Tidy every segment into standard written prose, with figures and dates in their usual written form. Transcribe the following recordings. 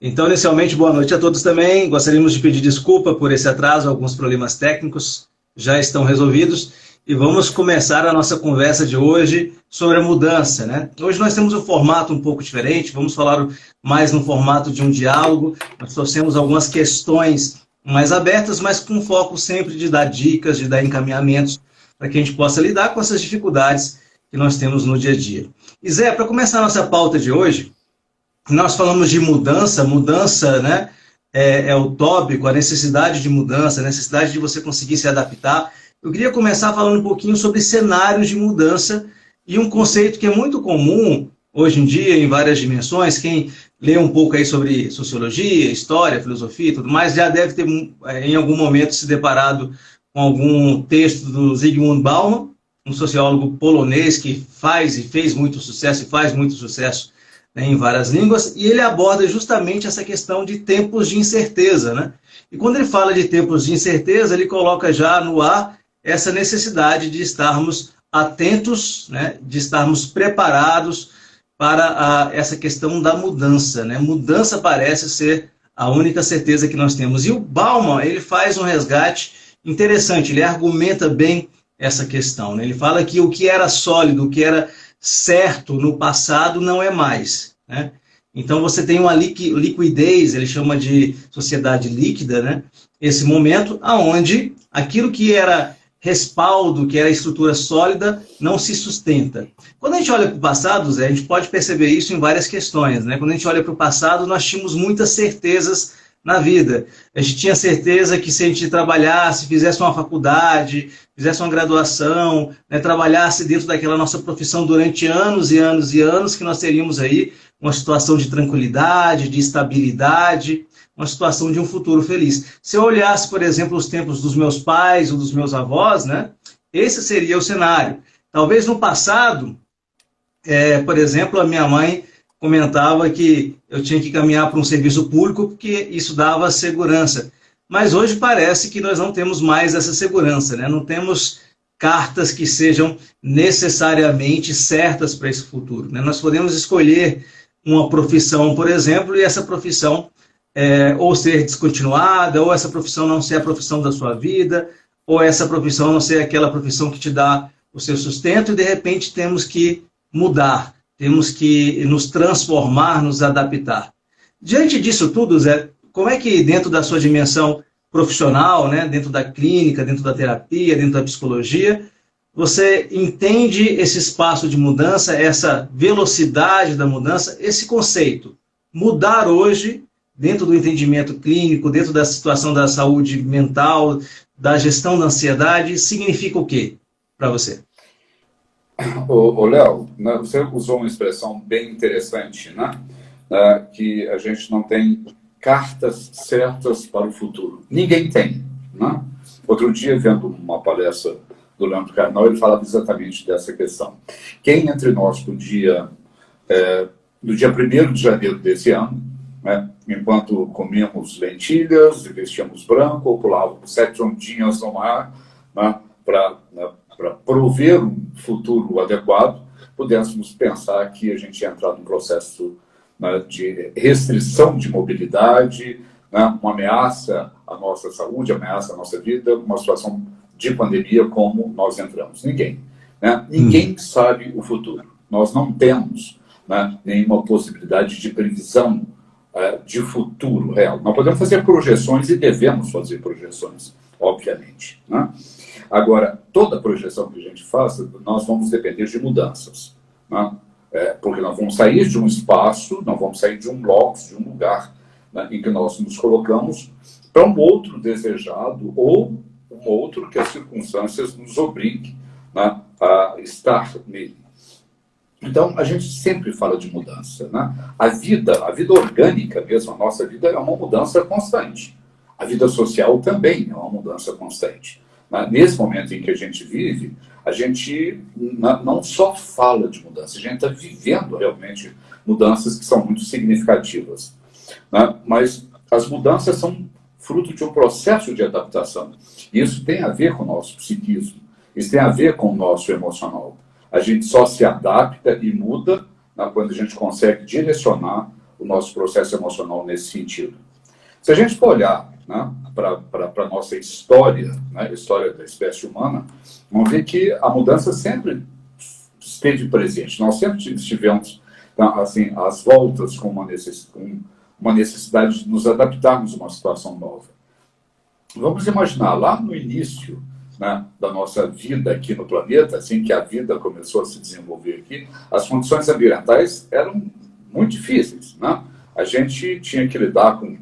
Então, inicialmente, boa noite a todos também. Gostaríamos de pedir desculpa por esse atraso, alguns problemas técnicos já estão resolvidos. E vamos começar a nossa conversa de hoje sobre a mudança, né? Hoje nós temos um formato um pouco diferente, vamos falar mais no formato de um diálogo. Nós trouxemos algumas questões mais abertas, mas com foco sempre de dar dicas, de dar encaminhamentos, para que a gente possa lidar com essas dificuldades que nós temos no dia a dia. E Zé, para começar a nossa pauta de hoje, nós falamos de mudança, né? É o tópico, a necessidade de mudança, a necessidade de você conseguir se adaptar. Eu queria começar falando um pouquinho sobre cenários de mudança e um conceito que é muito comum hoje em dia, em várias dimensões. Quem lê um pouco aí sobre sociologia, história, filosofia e tudo mais, já deve ter em algum momento se deparado com algum texto do Zygmunt Bauman, um sociólogo polonês que faz e fez muito sucesso e faz muito sucesso, né, em várias línguas, e ele aborda justamente essa questão de tempos de incerteza, né? E quando ele fala de tempos de incerteza, ele coloca já no ar essa necessidade de estarmos atentos, né, de estarmos preparados para essa questão da mudança, né? Mudança parece ser a única certeza que nós temos. E o Bauman, ele faz um resgate interessante, ele argumenta bem essa questão, né? Ele fala que o que era sólido, o que era certo no passado não é mais, né? Então você tem uma liquidez, ele chama de sociedade líquida, né? Esse momento aonde aquilo que era respaldo, que era estrutura sólida, não se sustenta. Quando a gente olha para o passado, Zé, a gente pode perceber isso em várias questões, né? Quando a gente olha para o passado, nós tínhamos muitas certezas na vida. A gente tinha certeza que se a gente trabalhasse, fizesse uma faculdade, fizesse uma graduação, né, trabalhasse dentro daquela nossa profissão durante anos e anos e anos, que nós teríamos aí uma situação de tranquilidade, de estabilidade, uma situação de um futuro feliz. Se eu olhasse, por exemplo, os tempos dos meus pais ou dos meus avós, né, esse seria o cenário. Talvez no passado, por exemplo, a minha mãe comentava que eu tinha que caminhar para um serviço público porque isso dava segurança. Mas hoje parece que nós não temos mais essa segurança, né? Não temos cartas que sejam necessariamente certas para esse futuro, né? Nós podemos escolher uma profissão, por exemplo, e essa profissão ou ser descontinuada, ou essa profissão não ser a profissão da sua vida, ou essa profissão não ser aquela profissão que te dá o seu sustento, e de repente temos que mudar. Temos que nos transformar, nos adaptar. Diante disso tudo, Zé, como é que dentro da sua dimensão profissional, né, dentro da clínica, dentro da terapia, dentro da psicologia, você entende esse espaço de mudança, essa velocidade da mudança, esse conceito? Mudar hoje, dentro do entendimento clínico, dentro da situação da saúde mental, da gestão da ansiedade, significa o quê para você? Léo, você usou uma expressão bem interessante, né? Que a gente não tem cartas certas para o futuro. Ninguém tem, né? Outro dia, vendo uma palestra do Leandro Carnal, ele falava exatamente dessa questão. Quem entre nós, no dia 1º de janeiro desse ano, né, enquanto comíamos lentilhas e vestíamos branco, ou pulávamos 7 ondinhas no mar, né, para prover um futuro adequado, pudéssemos pensar que a gente ia entrar num processo, né, de restrição de mobilidade, né, uma ameaça à nossa saúde, ameaça à nossa vida, uma situação de pandemia como nós entramos. Ninguém. Né? Ninguém sabe o futuro. Nós não temos, né, nenhuma possibilidade de previsão de futuro real. Nós podemos fazer projeções e devemos fazer projeções, obviamente. Né? Agora, toda projeção que a gente faça, nós vamos depender de mudanças. Né? Porque nós vamos sair de um espaço, nós vamos sair de um locus, de um lugar, né, em que nós nos colocamos, para um outro desejado ou um outro que as circunstâncias nos obriguem, né, a estar nele. Então, a gente sempre fala de mudança. Né? A vida orgânica mesmo, a nossa vida é uma mudança constante. A vida social também é uma mudança constante. Nesse momento em que a gente vive, a gente não só fala de mudança, a gente está vivendo realmente mudanças que são muito significativas. Né? Mas as mudanças são fruto de um processo de adaptação. E isso tem a ver com o nosso psiquismo, isso tem a ver com o nosso emocional. A gente só se adapta e muda, né, quando a gente consegue direcionar o nosso processo emocional nesse sentido. Se a gente for olhar, né, para a nossa história, né, a história da espécie humana, vamos ver que a mudança sempre esteve presente. Nós sempre estivemos, assim, às voltas com uma necessidade de nos adaptarmos a uma situação nova. Vamos imaginar, lá no início, né, da nossa vida aqui no planeta, assim que a vida começou a se desenvolver aqui, as condições ambientais eram muito difíceis, né? A gente tinha que lidar com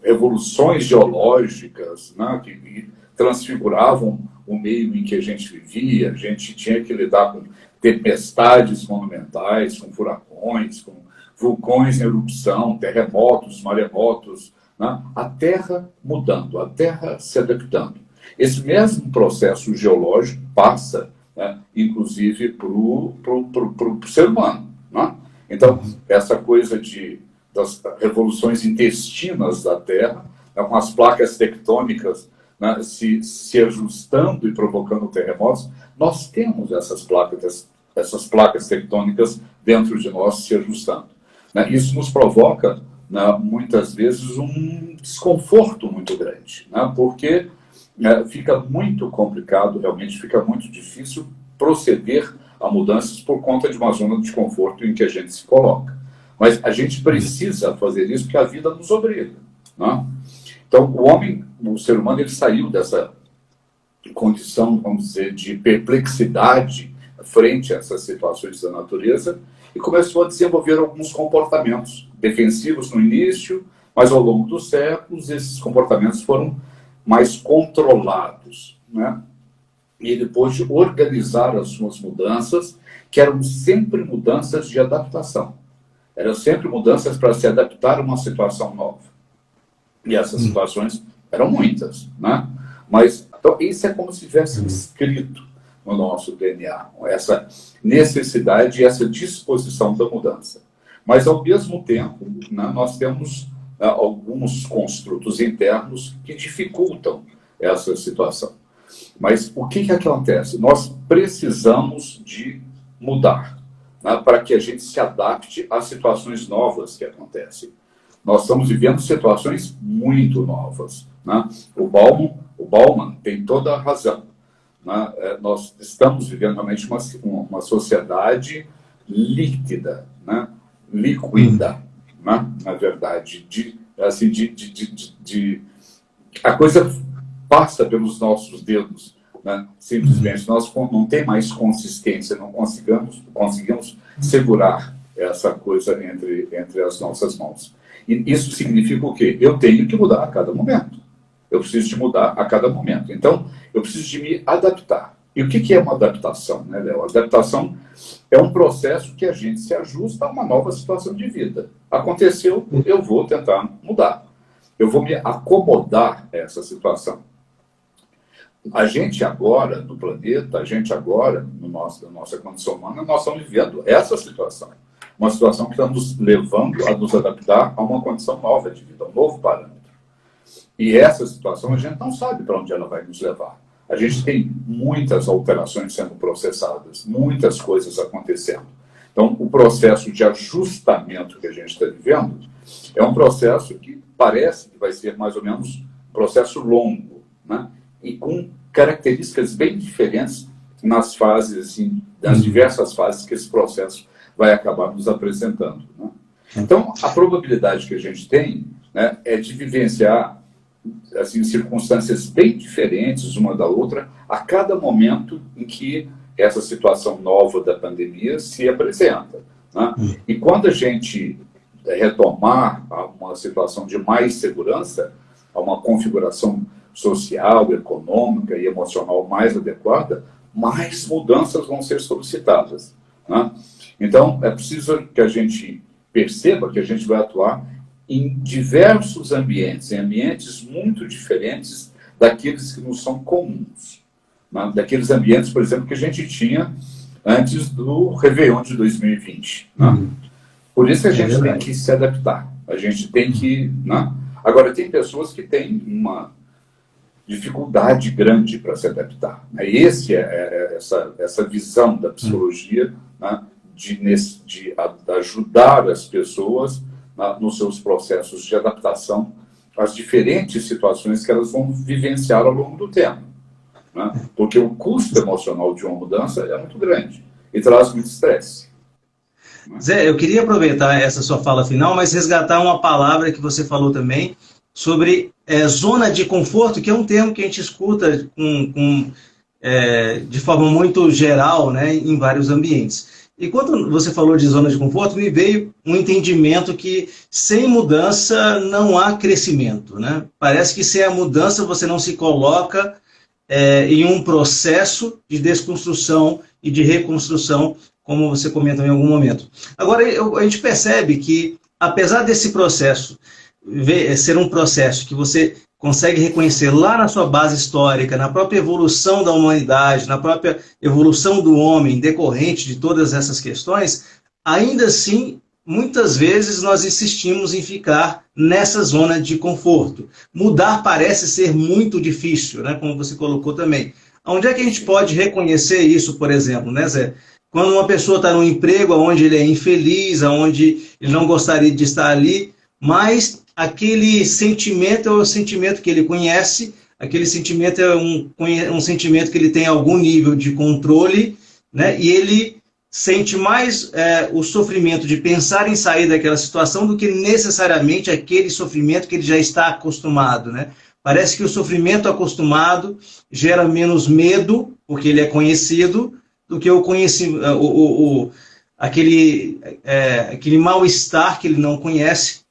revoluções geológicas, né, que transfiguravam o meio em que a gente vivia. A gente tinha que lidar com tempestades monumentais, com furacões, com vulcões em erupção, terremotos, maremotos, né? A Terra mudando, a Terra se adaptando. Esse mesmo processo geológico passa, né, inclusive, para o ser humano, né? Então, essa coisa das revoluções intestinas da Terra, né, com as placas tectônicas, né, se ajustando e provocando terremotos, nós temos essas placas tectônicas dentro de nós se ajustando, né? Isso nos provoca, né, muitas vezes, um desconforto muito grande, né, porque fica muito complicado, realmente fica muito difícil proceder a mudanças por conta de uma zona de conforto em que a gente se coloca. Mas a gente precisa fazer isso porque a vida nos obriga, né? Então, o ser humano, ele saiu dessa condição, vamos dizer, de perplexidade frente a essas situações da natureza e começou a desenvolver alguns comportamentos defensivos no início, mas ao longo dos séculos esses comportamentos foram mais controlados, né? E depois de organizar as suas mudanças, que eram sempre mudanças de adaptação. Eram sempre mudanças para se adaptar a uma situação nova. E essas situações eram muitas, né? Mas então, isso é como se tivesse escrito no nosso DNA, essa necessidade e essa disposição da mudança. Mas, ao mesmo tempo, né, nós temos alguns construtos internos que dificultam essa situação. Mas o que acontece? Nós precisamos de mudar, né, para que a gente se adapte às situações novas que acontecem. Nós estamos vivendo situações muito novas, né? O Bauman tem toda a razão, né? Nós estamos vivendo realmente uma sociedade líquida, né? Líquida, né? Na verdade, a coisa passa pelos nossos dedos, né? Simplesmente nós não tem mais consistência, não conseguimos segurar essa coisa entre as nossas mãos. E isso significa o quê? Eu tenho que mudar a cada momento. Eu preciso de mudar a cada momento. Então, eu preciso de me adaptar. E o que é uma adaptação, né, Léo? A adaptação é um processo que a gente se ajusta a uma nova situação de vida. Aconteceu, eu vou tentar mudar. Eu vou me acomodar a essa situação. A gente agora, no planeta, a gente agora, na nossa condição humana, nós estamos vivendo essa situação. Uma situação que está nos levando a nos adaptar a uma condição nova de vida, um novo parâmetro. E essa situação a gente não sabe para onde ela vai nos levar. A gente tem muitas alterações sendo processadas, muitas coisas acontecendo. Então, o processo de ajustamento que a gente está vivendo é um processo que parece que vai ser mais ou menos um processo longo, né? E com características bem diferentes nas fases, assim, das diversas fases que esse processo vai acabar nos apresentando, né? Então, a probabilidade que a gente tem, né, é de vivenciar assim, circunstâncias bem diferentes uma da outra a cada momento em que essa situação nova da pandemia se apresenta, né? E quando a gente retomar a uma situação de mais segurança, a uma configuração social, econômica e emocional mais adequada, mais mudanças vão ser solicitadas, né? Então, é preciso que a gente perceba que a gente vai atuar em diversos ambientes, em ambientes muito diferentes daqueles que nos são comuns, né? Daqueles ambientes, por exemplo, que a gente tinha antes do Réveillon de 2020. Né? Por isso que a gente tem que se adaptar, a gente tem que... Né? Agora, tem pessoas que têm uma dificuldade grande para se adaptar, né? E essa visão da psicologia, né? de ajudar as pessoas nos seus processos de adaptação às diferentes situações que elas vão vivenciar ao longo do tempo, né? Porque o custo emocional de uma mudança é muito grande e traz muito estresse. Zé, eu queria aproveitar essa sua fala final, mas resgatar uma palavra que você falou também sobre zona de conforto, que é um termo que a gente escuta de forma muito geral, né, em vários ambientes. E quando você falou de zona de conforto, me veio um entendimento que sem mudança não há crescimento, né? Parece que sem a mudança você não se coloca em um processo de desconstrução e de reconstrução, como você comentou em algum momento. Agora, a gente percebe que, apesar desse processo ser um processo que você consegue reconhecer lá na sua base histórica, na própria evolução da humanidade, na própria evolução do homem, decorrente de todas essas questões, ainda assim, muitas vezes nós insistimos em ficar nessa zona de conforto. Mudar parece ser muito difícil, né? Como você colocou também. Onde é que a gente pode reconhecer isso, por exemplo, né, Zé? Quando uma pessoa está num emprego onde ele é infeliz, onde ele não gostaria de estar ali, mas aquele sentimento é o sentimento que ele conhece, aquele sentimento é um sentimento que ele tem algum nível de controle, né? E ele sente mais o sofrimento de pensar em sair daquela situação do que necessariamente aquele sofrimento que ele já está acostumado, né? Parece que o sofrimento acostumado gera menos medo, porque ele é conhecido, do que aquele mal-estar que ele não conhece,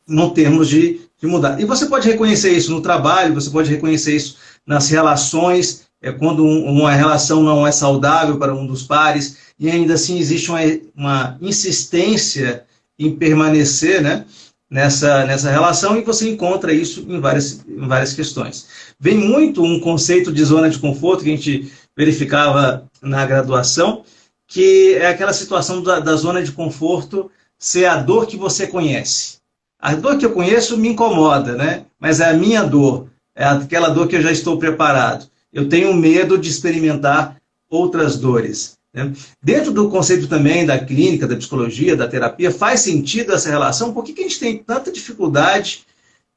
no termos de mudar. E você pode reconhecer isso no trabalho, você pode reconhecer isso nas relações, quando uma relação não é saudável para um dos pares, e ainda assim existe uma insistência em permanecer, né, nessa relação, e você encontra isso em várias questões. Vem muito um conceito de zona de conforto que a gente verificava na graduação, que é aquela situação da zona de conforto ser a dor que você conhece. A dor que eu conheço me incomoda, né? Mas é a minha dor, é aquela dor que eu já estou preparado. Eu tenho medo de experimentar outras dores, né? Dentro do conceito também da clínica, da psicologia, da terapia, faz sentido essa relação? Por que a gente tem tanta dificuldade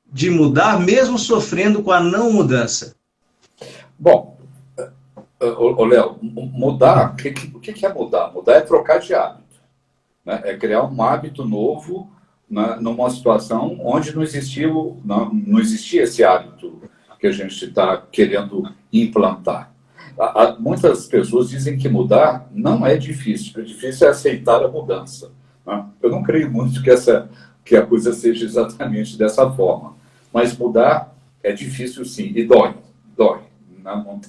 de mudar, mesmo sofrendo com a não mudança? Bom, Léo, mudar, o que é mudar? Mudar é trocar de hábito, né? É criar um hábito novo numa situação onde não existia esse hábito que a gente está querendo implantar. Muitas pessoas dizem que mudar não é difícil, o difícil é aceitar a mudança, né? Eu não creio muito que a coisa seja exatamente dessa forma, mas mudar é difícil sim, e dói,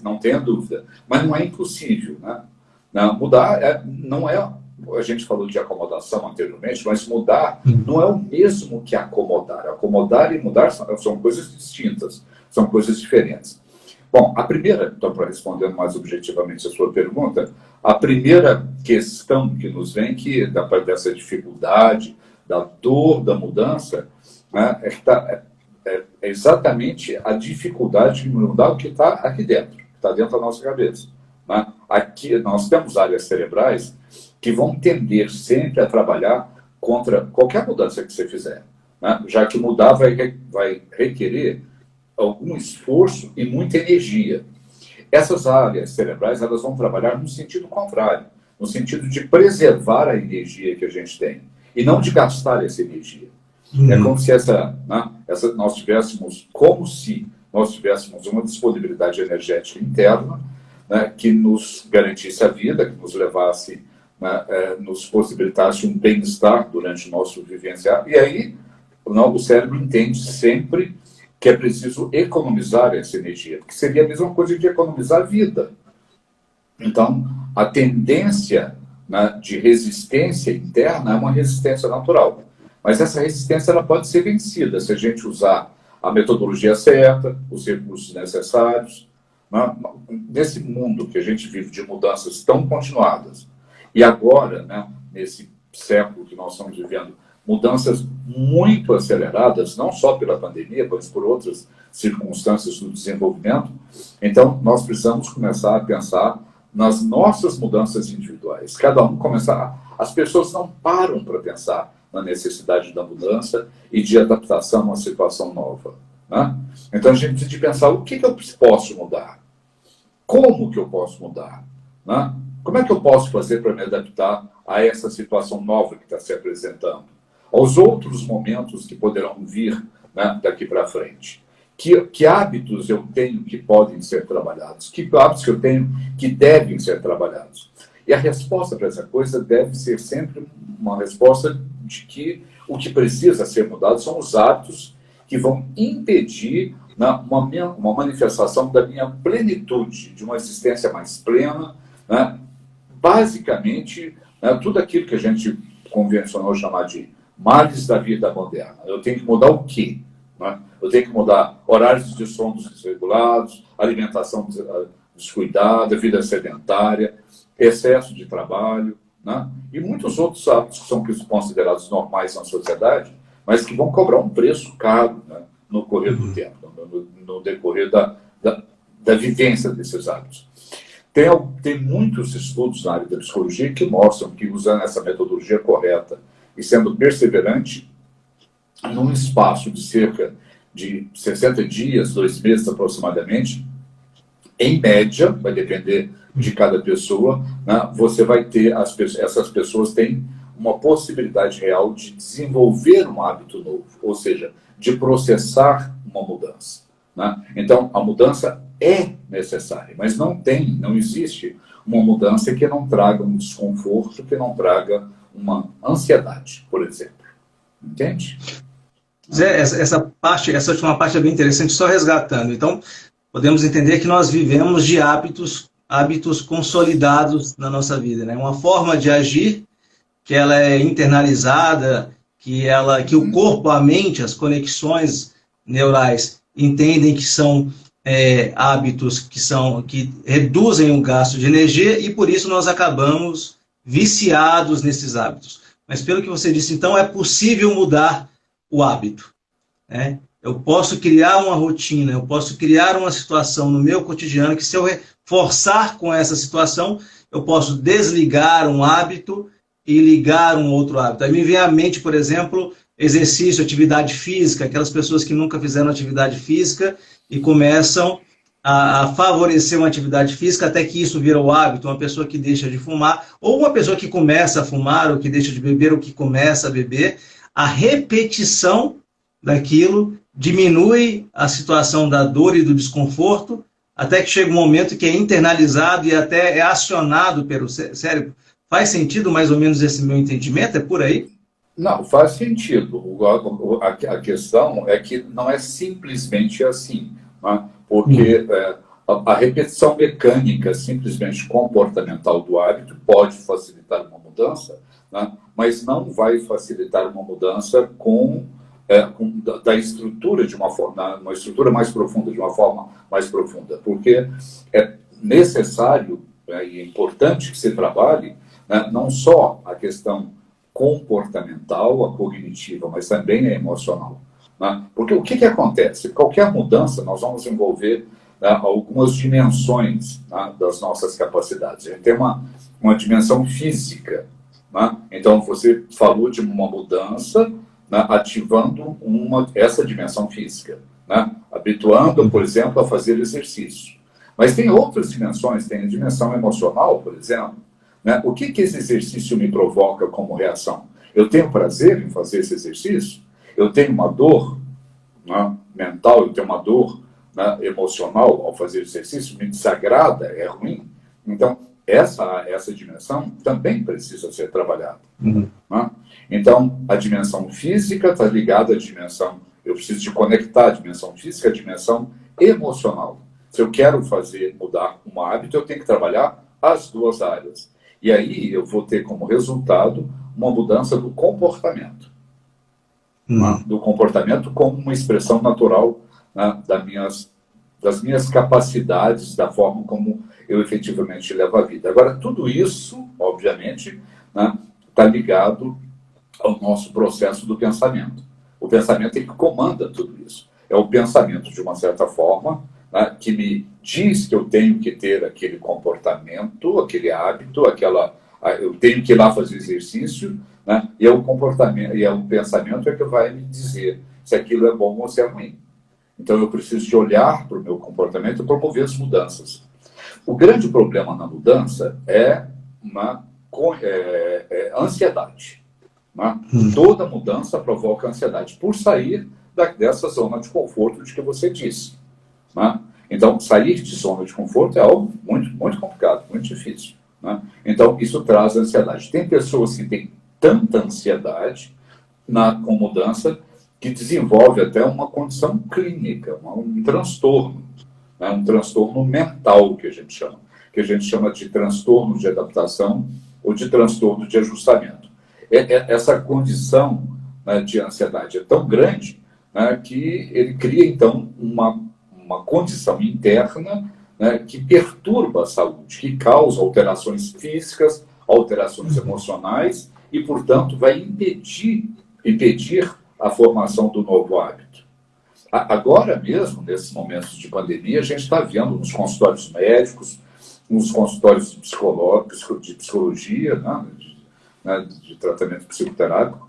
não tenha dúvida, mas não é impossível, né? Mudar não é. A gente falou de acomodação anteriormente, mas mudar não é o mesmo que acomodar. Acomodar e mudar são coisas distintas, são coisas diferentes. Bom, a primeira, então, para responder mais objetivamente a sua pergunta, a primeira questão que nos vem dessa dificuldade, da dor da mudança, né, é exatamente a dificuldade de mudar o que está aqui dentro, que está dentro da nossa cabeça, né? Aqui nós temos áreas cerebrais que vão tender sempre a trabalhar contra qualquer mudança que você fizer, né? Já que mudar vai requerer algum esforço e muita energia. Essas áreas cerebrais elas vão trabalhar no sentido contrário, no sentido de preservar a energia que a gente tem, e não de gastar essa energia. É como se nós tivéssemos uma disponibilidade energética interna, né, que nos garantisse a vida, que nos levasse, nos possibilitasse um bem-estar durante o nosso vivenciar. E aí, o cérebro entende sempre que é preciso economizar essa energia, que seria a mesma coisa de economizar vida. Então, a tendência, né, de resistência interna é uma resistência natural. Mas essa resistência ela pode ser vencida se a gente usar a metodologia certa, os recursos necessários. Né? Nesse mundo que a gente vive de mudanças tão continuadas, e agora, né, nesse século que nós estamos vivendo, mudanças muito aceleradas, não só pela pandemia, mas por outras circunstâncias do desenvolvimento, então nós precisamos começar a pensar nas nossas mudanças individuais. Cada um começar. As pessoas não param para pensar na necessidade da mudança e de adaptação a uma situação nova. Né? Então a gente precisa de pensar o que eu posso mudar, como que eu posso mudar, né? Como é que eu posso fazer para me adaptar a essa situação nova que está se apresentando, aos outros momentos que poderão vir, né, daqui para frente. Que hábitos eu tenho que podem ser trabalhados? Que hábitos que eu tenho que devem ser trabalhados? E a resposta para essa coisa deve ser sempre uma resposta de que o que precisa ser mudado são os hábitos que vão impedir, né, uma manifestação da minha plenitude, de uma existência mais plena, né? Basicamente, né, tudo aquilo que a gente convencionou chamar de males da vida moderna. Eu tenho que mudar o quê? Né? Eu tenho que mudar horários de sono desregulados, alimentação descuidada, vida sedentária, excesso de trabalho, né? E muitos outros hábitos que são considerados normais na sociedade, mas que vão cobrar um preço caro, né, no correr do tempo, no decorrer da vivência desses hábitos. Tem muitos estudos na área da psicologia que mostram que, usando essa metodologia correta e sendo perseverante, num espaço de cerca de 60 dias, 2 meses aproximadamente, em média, vai depender de cada pessoa, né, você vai ter, essas pessoas têm uma possibilidade real de desenvolver um hábito novo, ou seja, de processar uma mudança. Né? Então, a mudança é necessária, mas não existe uma mudança que não traga um desconforto, que não traga uma ansiedade, por exemplo. Entende? Zé, essa última parte é bem interessante, só resgatando. Então, podemos entender que nós vivemos de hábitos consolidados na nossa vida, né? Uma forma de agir que ela é internalizada, que o corpo, a mente, as conexões neurais entendem que são hábitos que reduzem o gasto de energia e por isso nós acabamos viciados nesses hábitos. Mas pelo que você disse, então, é possível mudar o hábito, né? Eu posso criar uma rotina, eu posso criar uma situação no meu cotidiano que, se eu reforçar com essa situação, eu posso desligar um hábito e ligar um outro hábito. Aí me vem à mente, por exemplo, exercício, atividade física, aquelas pessoas que nunca fizeram atividade física e começam a favorecer uma atividade física até que isso vira o hábito, uma pessoa que deixa de fumar, ou uma pessoa que começa a fumar, ou que deixa de beber, ou que começa a beber, a repetição daquilo diminui a situação da dor e do desconforto, até que chega um momento que é internalizado e até é acionado pelo cérebro. Faz sentido mais ou menos esse meu entendimento? É por aí? Não, faz sentido. A questão é que não é simplesmente assim, né? Porque a repetição mecânica, simplesmente comportamental do hábito, pode facilitar uma mudança, né? Mas não vai facilitar uma mudança da estrutura de uma estrutura mais profunda, de uma forma mais profunda, porque é necessário, né, e é importante que se trabalhe, né, não só a questão comportamental, a cognitiva, mas também a emocional. Né? Porque o que acontece? Qualquer mudança, nós vamos envolver, né, algumas dimensões, né, das nossas capacidades. A gente tem uma dimensão física. Né? Então, você falou de uma mudança, né, ativando essa dimensão física, né? Habituando, por exemplo, a fazer exercício. Mas tem outras dimensões, tem a dimensão emocional, por exemplo. Né? O que esse exercício me provoca como reação? Eu tenho prazer em fazer esse exercício? Eu tenho uma dor, né, mental, eu tenho uma dor, né, emocional ao fazer exercício? Me desagrada? É ruim? Então, essa dimensão também precisa ser trabalhada. Uhum. Né? Então, a dimensão física está ligada à dimensão, eu preciso de conectar a dimensão física à dimensão emocional. Se eu quero mudar um hábito, eu tenho que trabalhar as duas áreas. E aí eu vou ter como resultado uma mudança do comportamento. Né? Do comportamento como uma expressão natural, né, das minhas capacidades, da forma como eu efetivamente levo a vida. Agora, tudo isso, obviamente, né, está ligado ao nosso processo do pensamento. O pensamento é que comanda tudo isso. É o pensamento, de uma certa forma, né, que me diz que eu tenho que ter aquele comportamento, aquele hábito, eu tenho que ir lá fazer exercício, né? E é o comportamento, e é o pensamento é que vai me dizer se aquilo é bom ou se é ruim. Então eu preciso de olhar para o meu comportamento e promover as mudanças. O grande problema na mudança é uma ansiedade. Né? Toda mudança provoca ansiedade por sair dessa zona de conforto de que você disse. Né? Então, sair de zona de conforto é algo muito, muito complicado, muito difícil. Né? Então, isso traz ansiedade. Tem pessoas que têm tanta ansiedade com mudança que desenvolve até uma condição clínica, um transtorno, né? Um transtorno mental que a gente chama de transtorno de adaptação ou de transtorno de ajustamento. Essa condição, né, de ansiedade é tão grande, né, que ele cria, então, uma condição interna, né, que perturba a saúde, que causa alterações físicas, alterações emocionais e, portanto, vai impedir a formação do novo hábito. Agora mesmo, nesses momentos de pandemia, a gente está vendo nos consultórios médicos, nos consultórios de psicologia, né, de tratamento psicoterápico,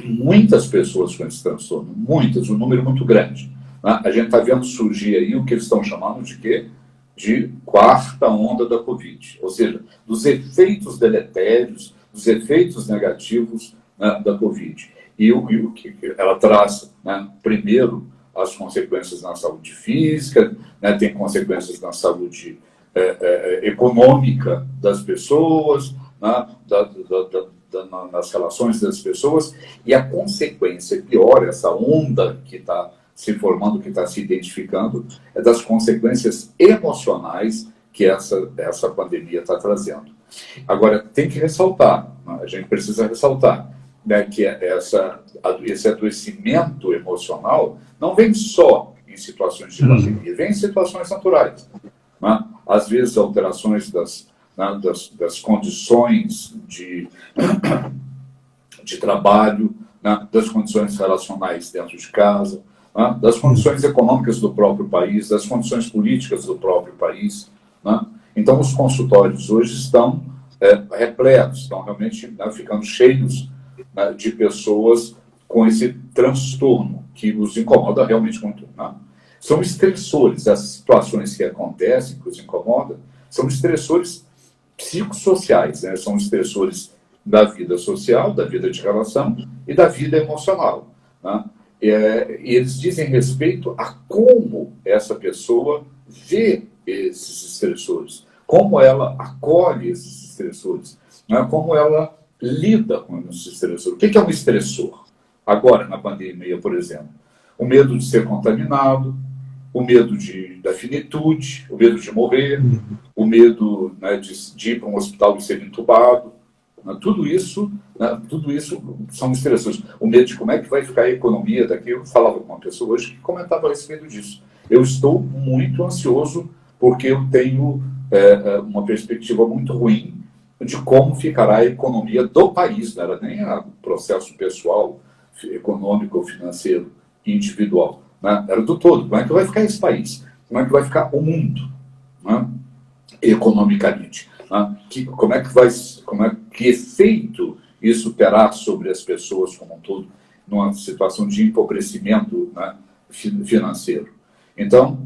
muitas pessoas com esse transtorno, muitas, um número muito grande. Né? A gente está vendo surgir aí o que eles estão chamando de quê? De quarta onda da Covid, ou seja, dos efeitos deletérios, dos efeitos negativos, né, da Covid. E o que ela traz, né, primeiro, as consequências na saúde física, né, tem consequências na saúde econômica das pessoas, né, nas relações das pessoas, e a consequência pior, essa onda que está se formando, que está se identificando, é das consequências emocionais que essa pandemia está trazendo. Agora, tem que ressaltar, né, a gente precisa ressaltar, né, que esse adoecimento emocional não vem só em situações de pandemia, vem em situações naturais. Né? Às vezes, alterações das condições de trabalho, né, das condições relacionais dentro de casa, né, das condições econômicas do próprio país, das condições políticas do próprio país. Né? Então, os consultórios hoje estão repletos, estão realmente, né, ficando cheios, né, de pessoas com esse transtorno que os incomoda realmente muito. Né? São estressores, as situações que acontecem, que os incomodam, são estressores psicossociais, né? São estressores da vida social, da vida de relação e da vida emocional. Né? E eles dizem respeito a como essa pessoa vê esses estressores, como ela acolhe esses estressores, né? Como ela lida com esses estressores. O que é um estressor? Agora, na pandemia, por exemplo, o medo de ser contaminado, o medo da finitude, o medo de morrer, o medo, né, de ir para um hospital e ser entubado. Né, tudo isso são estressores. O medo de como é que vai ficar a economia daqui. Eu falava com uma pessoa hoje que comentava a respeito disso. Eu estou muito ansioso porque eu tenho uma perspectiva muito ruim de como ficará a economia do país. Não era nem o processo pessoal, econômico ou financeiro individual. Né? Era do todo. Como é que vai ficar esse país? Como é que vai ficar o mundo, né? Economicamente? Né? Que efeito isso terá sobre as pessoas como um todo, numa situação de empobrecimento, né, financeiro? Então,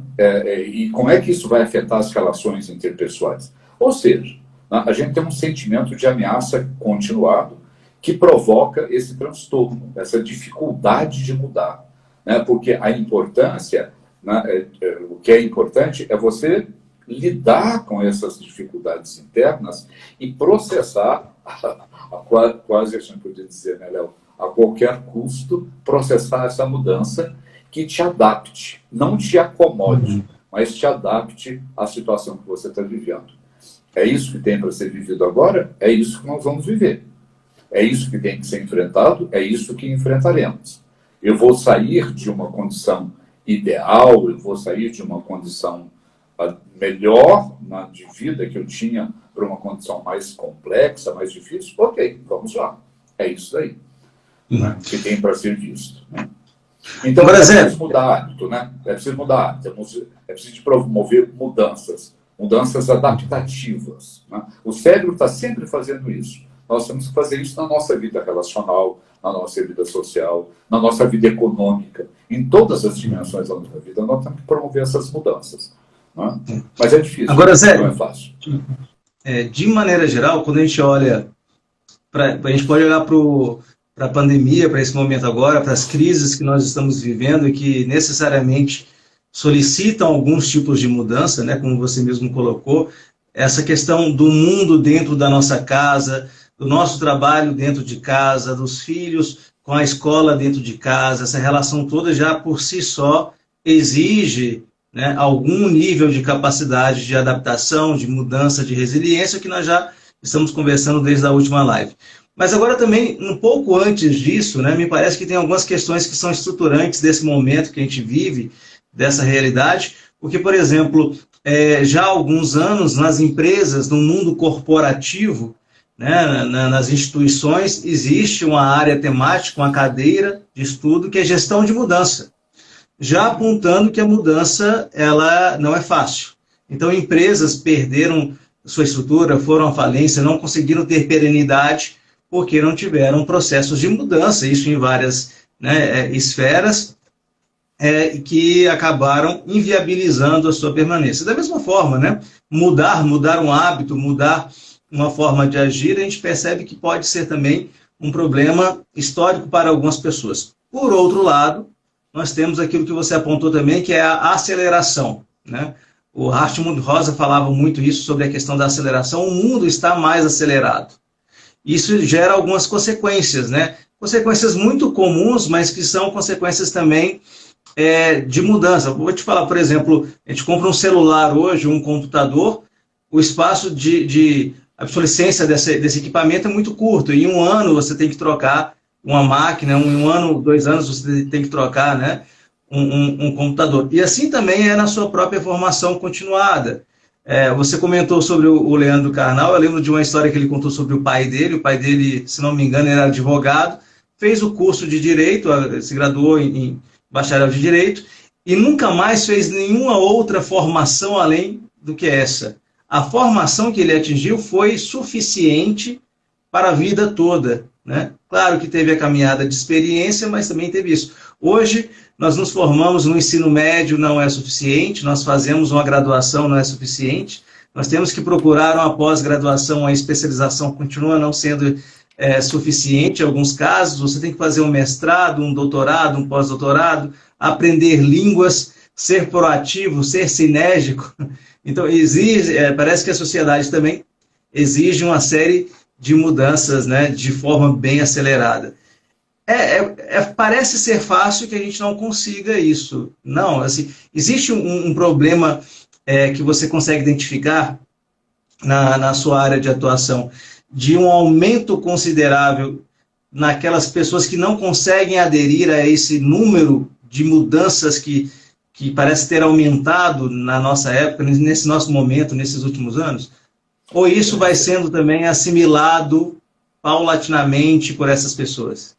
e como é que isso vai afetar as relações interpessoais? Ou seja, né, a gente tem um sentimento de ameaça continuado que provoca esse transtorno, essa dificuldade de mudar. Né? Porque a importância, né, o que é importante é você lidar com essas dificuldades internas e processar, quase a gente poderia dizer, né, Léo, a qualquer custo, processar essa mudança que te adapte, não te acomode, mas te adapte à situação que você está vivendo. É isso que tem para ser vivido agora, é isso que nós vamos viver. É isso que tem que ser enfrentado, é isso que enfrentaremos. Eu vou sair de uma condição ideal, eu vou sair de uma condição melhor de vida que eu tinha para uma condição mais complexa, mais difícil. Ok, vamos lá. É isso aí, né, que tem para ser visto. Né? Então, é preciso mudar hábito, né? É preciso mudar hábito, é preciso promover mudanças adaptativas. Né? O cérebro está sempre fazendo isso. nós temos que fazer isso na nossa vida relacional, na nossa vida social, na nossa vida econômica. Em todas as dimensões da nossa vida, nós temos que promover essas mudanças. Né? Mas é difícil, agora, Zé, não é fácil. De maneira geral, quando a gente olha, a gente pode olhar para a pandemia, para esse momento agora, para as crises que nós estamos vivendo e que necessariamente solicitam alguns tipos de mudança, né, como você mesmo colocou, essa questão do mundo dentro da nossa casa, do nosso trabalho dentro de casa, dos filhos com a escola dentro de casa, essa relação toda já por si só exige, né, algum nível de capacidade de adaptação, de mudança, de resiliência, que nós já estamos conversando desde a última live. Mas agora também, um pouco antes disso, né, me parece que tem algumas questões que são estruturantes desse momento que a gente vive, dessa realidade, porque, por exemplo, já há alguns anos, nas empresas, no mundo corporativo, né, nas instituições, existe uma área temática, uma cadeira de estudo, que é gestão de mudança, já apontando que a mudança ela não é fácil. Então, empresas perderam sua estrutura, foram à falência, não conseguiram ter perenidade, porque não tiveram processos de mudança, isso em várias, né, esferas, que acabaram inviabilizando a sua permanência. Da mesma forma, né, mudar um hábito, mudar uma forma de agir, a gente percebe que pode ser também um problema histórico para algumas pessoas. Por outro lado, nós temos aquilo que você apontou também, que é a aceleração, né? O Hartmut Rosa falava muito isso sobre a questão da aceleração. O mundo está mais acelerado. Isso gera algumas consequências, né? Consequências muito comuns, mas que são consequências também de mudança. Vou te falar, por exemplo, a gente compra um celular hoje, um computador, o espaço de obsolescência desse equipamento é muito curto. Em um ano você tem que trocar uma máquina, em um ano, 2 anos você tem que trocar, né, um computador. E assim também é na sua própria formação continuada. Você comentou sobre o Leandro Carnal, eu lembro de uma história que ele contou sobre o pai dele, se não me engano, era advogado, fez o curso de Direito, se graduou em bacharel de Direito, e nunca mais fez nenhuma outra formação além do que essa. A formação que ele atingiu foi suficiente para a vida toda, né? Claro que teve a caminhada de experiência, mas também teve isso. Hoje, nós nos formamos no ensino médio, não é suficiente, nós fazemos uma graduação, não é suficiente, nós temos que procurar uma pós-graduação, uma especialização, continua não sendo suficiente em alguns casos, você tem que fazer um mestrado, um doutorado, um pós-doutorado, aprender línguas, ser proativo, ser sinérgico. Então, parece que a sociedade também exige uma série de mudanças, né, de forma bem acelerada. Parece ser fácil que a gente não consiga isso. Não, assim, existe um problema que você consegue identificar na sua área de atuação, de um aumento considerável naquelas pessoas que não conseguem aderir a esse número de mudanças que parece ter aumentado na nossa época, nesse nosso momento, nesses últimos anos? Ou isso vai sendo também assimilado paulatinamente por essas pessoas?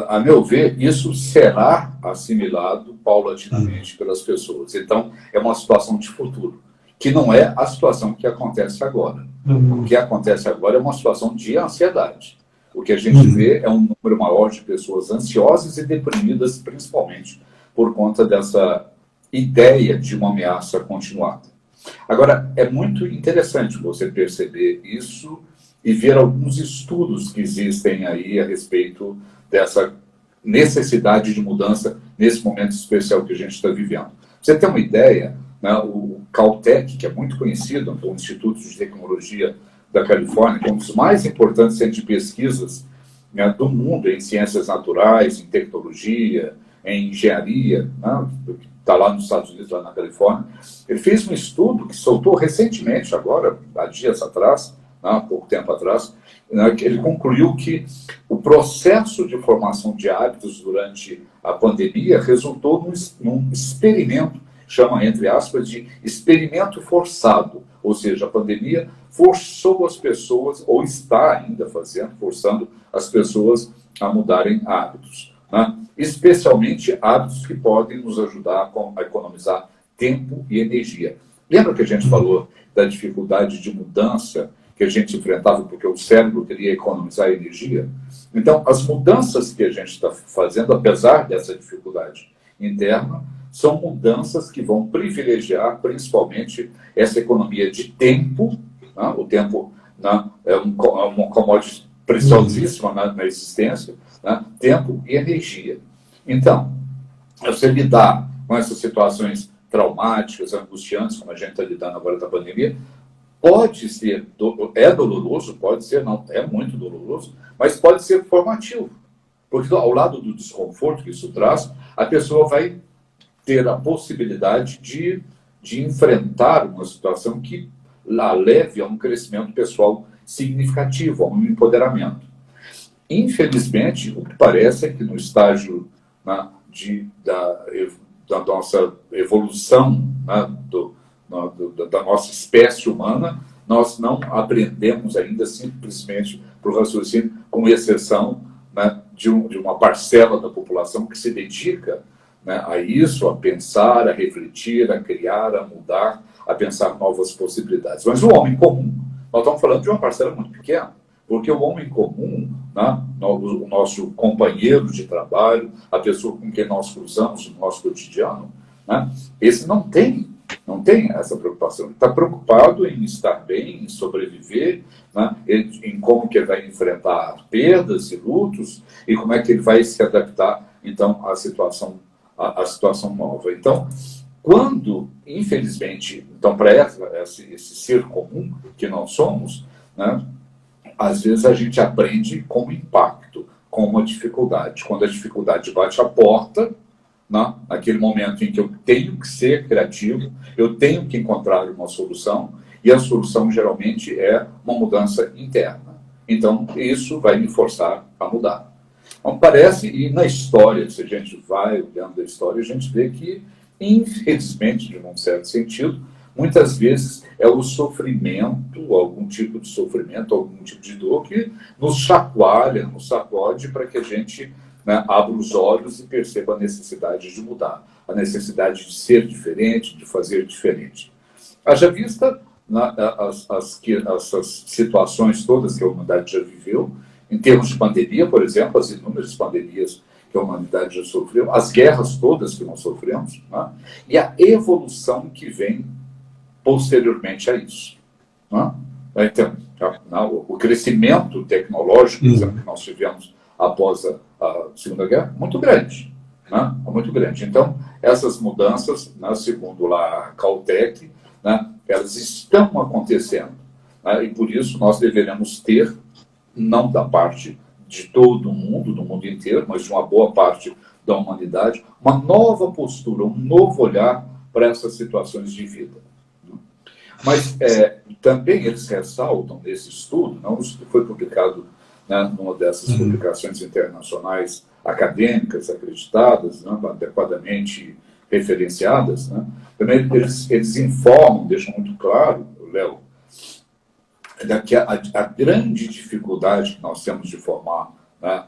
A meu ver, isso será assimilado paulatinamente pelas pessoas. Então, é uma situação de futuro, que não é a situação que acontece agora. O que acontece agora é uma situação de ansiedade. O que a gente vê é um número maior de pessoas ansiosas e deprimidas, principalmente por conta dessa ideia de uma ameaça continuada. Agora, é muito interessante você perceber isso e ver alguns estudos que existem aí a respeito dessa necessidade de mudança nesse momento especial que a gente está vivendo. Você tem uma ideia, né, o Caltech, que é muito conhecido, o Instituto de Tecnologia da Califórnia, que é um dos mais importantes centros de pesquisas, né, do mundo em ciências naturais, em tecnologia, em engenharia, né, está lá nos Estados Unidos, lá na Califórnia. Ele fez um estudo que soltou recentemente, agora, há dias atrás, há pouco tempo atrás, né, que ele concluiu que o processo de formação de hábitos durante a pandemia resultou num experimento, chama, entre aspas, de experimento forçado, ou seja, a pandemia forçou as pessoas, ou está ainda forçando as pessoas a mudarem hábitos, né? Especialmente hábitos que podem nos ajudar a economizar tempo e energia. Lembra que a gente falou da dificuldade de mudança que a gente enfrentava porque o cérebro queria economizar energia. Então, as mudanças que a gente está fazendo, apesar dessa dificuldade interna, são mudanças que vão privilegiar principalmente essa economia de tempo, né? O tempo, né, é uma commodity preciosíssima na existência, né? Tempo e energia. Então, você lidar com essas situações traumáticas, angustiantes, como a gente está lidando agora da pandemia, pode ser, é doloroso, pode ser, não, é muito doloroso, mas pode ser formativo. Porque ao lado do desconforto que isso traz, a pessoa vai ter a possibilidade de enfrentar uma situação que a leve a um crescimento pessoal significativo, a um empoderamento. Infelizmente, o que parece é que no estágio, né, da nossa evolução, né, da nossa espécie humana, nós não aprendemos ainda simplesmente para o raciocínio, com exceção, né, de uma parcela da população que se dedica, né, a isso, a pensar, a refletir, a criar, a mudar, a pensar novas possibilidades. Mas o homem comum, nós estamos falando de uma parcela muito pequena, porque o homem comum, né, o nosso companheiro de trabalho, a pessoa com quem nós cruzamos no nosso cotidiano, né, esse não tem essa preocupação. Ele está preocupado em estar bem, em sobreviver, né, em como que ele vai enfrentar perdas e lutos e como é que ele vai se adaptar, então, à situação nova. Então, quando, infelizmente, então, para esse ser comum que nós somos, né, às vezes a gente aprende com impacto, com uma dificuldade. Quando a dificuldade bate a porta, né, naquele momento em que eu tenho que ser criativo, eu tenho que encontrar uma solução, e a solução geralmente é uma mudança interna. Então, isso vai me forçar a mudar. Então, parece, e na história, se a gente vai olhando a história, a gente vê que, infelizmente, de um certo sentido, muitas vezes é o sofrimento, algum tipo de sofrimento, algum tipo de dor que nos chacoalha, nos sacode para que a gente, né, abra os olhos e perceba a necessidade de mudar, a necessidade de ser diferente, de fazer diferente. Haja vista, né, essas situações todas que a humanidade já viveu, em termos de pandemia, por exemplo, as inúmeras pandemias que a humanidade já sofreu, as guerras todas que nós sofremos, né, e a evolução que vem posteriormente a isso. Né? Então, o crescimento tecnológico, por exemplo, que nós tivemos após a Segunda Guerra, muito grande. Né? Muito grande. Então, essas mudanças, né, segundo lá a Caltech, né, elas estão acontecendo. Né? E por isso nós deveremos ter, não da parte de todo mundo, do mundo inteiro, mas de uma boa parte da humanidade, uma nova postura, um novo olhar para essas situações de vida. Mas também eles ressaltam nesse estudo, não, isso foi publicado, né, numa dessas publicações internacionais acadêmicas, acreditadas, né, adequadamente referenciadas, né, também eles informam, deixam muito claro, Léo, que a grande dificuldade que nós temos de formar, né,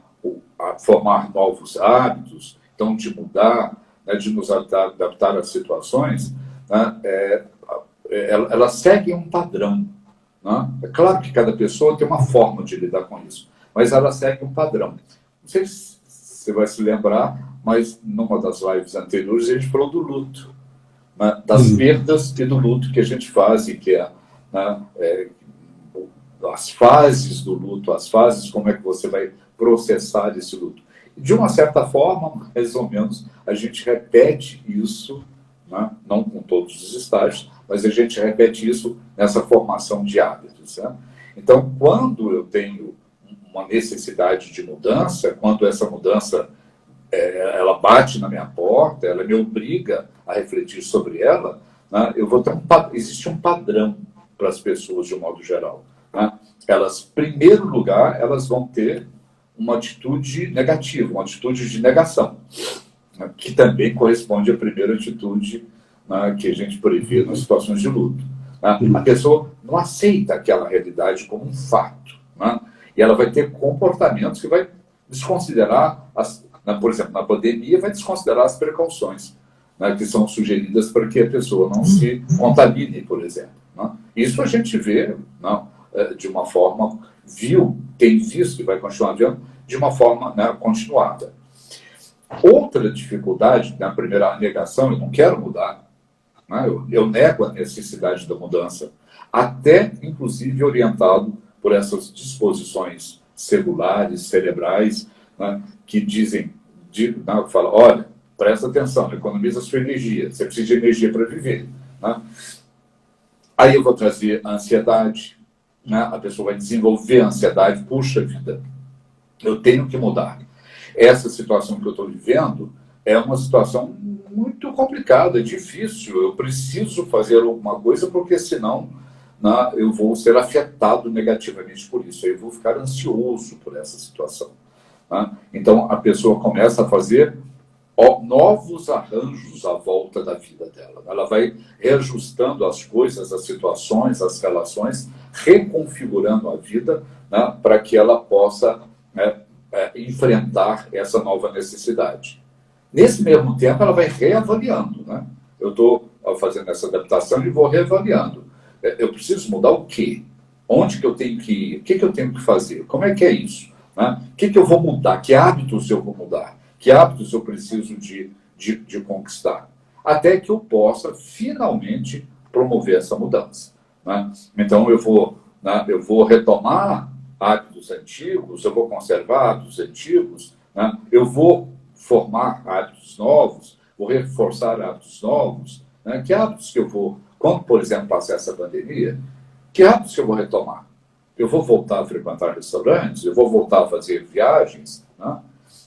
formar novos hábitos, então de mudar, né, de nos adaptar às situações, né, elas seguem um padrão. Né? É claro que cada pessoa tem uma forma de lidar com isso, mas ela segue um padrão. Não sei se você vai se lembrar, mas numa das lives anteriores a gente falou do luto, né? Das perdas e do luto que a gente faz, e que né, as fases do luto, as fases, como é que você vai processar esse luto. De uma certa forma, mais ou menos, a gente repete isso, né? Não com todos os estágios, mas a gente repete isso nessa formação de hábitos. Né? Então, quando eu tenho uma necessidade de mudança, quando essa mudança ela bate na minha porta, ela me obriga a refletir sobre ela, né? Eu vou ter existe um padrão para as pessoas de um modo geral. Né? Elas, em primeiro lugar, elas vão ter uma atitude negativa, uma atitude de negação, né? Que também corresponde à primeira atitude, né, que a gente prevê nas situações de luto. Né? A pessoa não aceita aquela realidade como um fato. Né? E ela vai ter comportamentos que vai desconsiderar, por exemplo, na pandemia, vai desconsiderar as precauções, né, que são sugeridas para que a pessoa não se contamine, por exemplo. Né? Isso a gente vê, não, de uma forma, tem visto e vai continuar vendo de uma forma, né, continuada. Outra dificuldade, na primeira, a negação, eu não quero mudar, né, eu nego a necessidade da mudança, até, inclusive, orientado por essas disposições celulares, cerebrais, né, que dizem, né, falam, olha, presta atenção, economiza sua energia, você precisa de energia para viver. Né? Aí eu vou trazer a ansiedade, né? A pessoa vai desenvolver a ansiedade, puxa vida, eu tenho que mudar. Essa situação que eu estou vivendo é uma situação muito complicada, difícil, eu preciso fazer alguma coisa, porque senão, né, eu vou ser afetado negativamente por isso, eu vou ficar ansioso por essa situação. Né? Então, a pessoa começa a fazer novos arranjos à volta da vida dela. Ela vai reajustando as coisas, as situações, as relações, reconfigurando a vida, né, para que ela possa, né, enfrentar essa nova necessidade. Nesse mesmo tempo, ela vai reavaliando. Né? Eu estou fazendo essa adaptação e vou reavaliando. Eu preciso mudar o quê? Onde que eu tenho que ir? O que eu tenho que fazer? Como é que é isso? Né? O que eu vou mudar? Que hábitos eu vou mudar? Que hábitos eu preciso de conquistar? Até que eu possa, finalmente, promover essa mudança. Né? Então, eu vou retomar hábitos antigos, eu vou conservar hábitos antigos, né? Eu vou formar hábitos novos, vou reforçar hábitos novos. Né? Que hábitos que eu vou... Quando, por exemplo, passar essa pandemia, que hábitos que eu vou retomar? Eu vou voltar a frequentar restaurantes? Eu vou voltar a fazer viagens? Né?